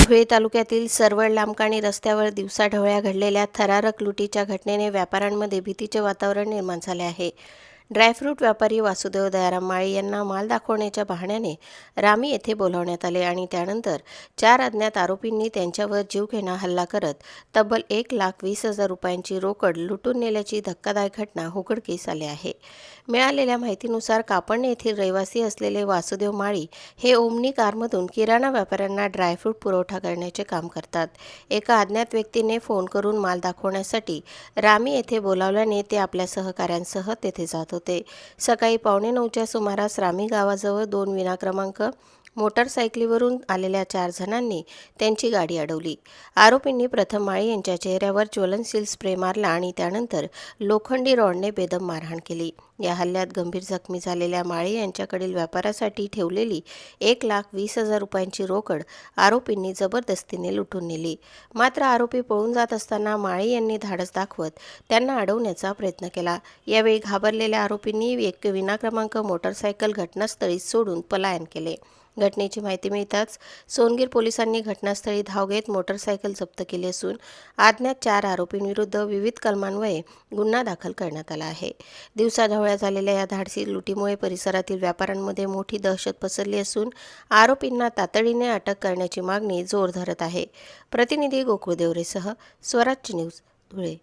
धुळे तालुक्यातील सरवड लामकाणी रस्त्यावर दिवसाढवळ्या घडलेल्या थरारक लुटीच्या घटनेने व्यापाऱ्यांमध्ये भीतीचे वातावरण निर्माण झाले आहे. ड्रायफ्रूट व्यापारी वासुदेव दयाराम माळी यांना माल दाखवण्याच्या बहाण्याने रामी येथे बोलावण्यात आले आणि त्यानंतर 4 अज्ञात आरोपींनी त्यांच्यावर जीवघेणा हल्ला करत तब्बल 1,20,000 रुपयांची रोकड लुटून नेल्याची धक्कादायक घटना उघडकीस आली आहे. मिळालेल्या माहितीनुसार कापडणे येथील रहिवासी असलेले वासुदेव माळी हे ओमनी कारमधून किराणा व्यापाऱ्यांना ड्रायफ्रूट पुरवठा करण्याचे काम करतात. एका अज्ञात व्यक्तीने फोन करून माल दाखवण्यासाठी रामी येथे बोलावल्याने ते आपल्या सहकाऱ्यांसह तेथे जात होते. सकाळी 8:45च्या सुमारास रामी गावाजवळ 2 विनाक्रमांक मोटारसायकलीवरून आलेल्या 4 जणांनी त्यांची गाडी अडवली. आरोपींनी प्रथम माळी यांच्या चेहऱ्यावर ज्वलनशील स्प्रे मारला आणि त्यानंतर लोखंडी रॉडने बेदम मारहाण केली. या हल्ल्यात गंभीर जखमी झालेल्या माळी यांच्याकडील व्यापारासाठी ठेवलेली 1,20,000 रुपयांची रोकड आरोपींनी जबरदस्तीने लुटून नेली. मात्र आरोपी पळून जात असताना माळी यांनी धाडस दाखवत त्यांना अडवण्याचा प्रयत्न केला. यावेळी घाबरलेल्या आरोपींनी एक विनाक्रमांक मोटारसायकल घटनास्थळी सोडून पलायन केले. घटनेची माहिती मिळताच सोनगीर पोलिसांनी घटनास्थळी धाव घेत मोटारसायकल जप्त केली असून अज्ञात 4 आरोपींविरुद्ध विविध कलमान्वये गुन्हा दाखल करण्यात आला आहे. दिवसाढवळ्या झालेल्या या धाडसी लुटीमुळे परिसरातील व्यापाऱ्यांमध्ये मोठी दहशत पसरली असून आरोपींना तातडीने अटक करण्याची मागणी जोर धरत आहे. प्रतिनिधी गोकुळ देवरेसह स्वराज्य न्यूज, धुळे.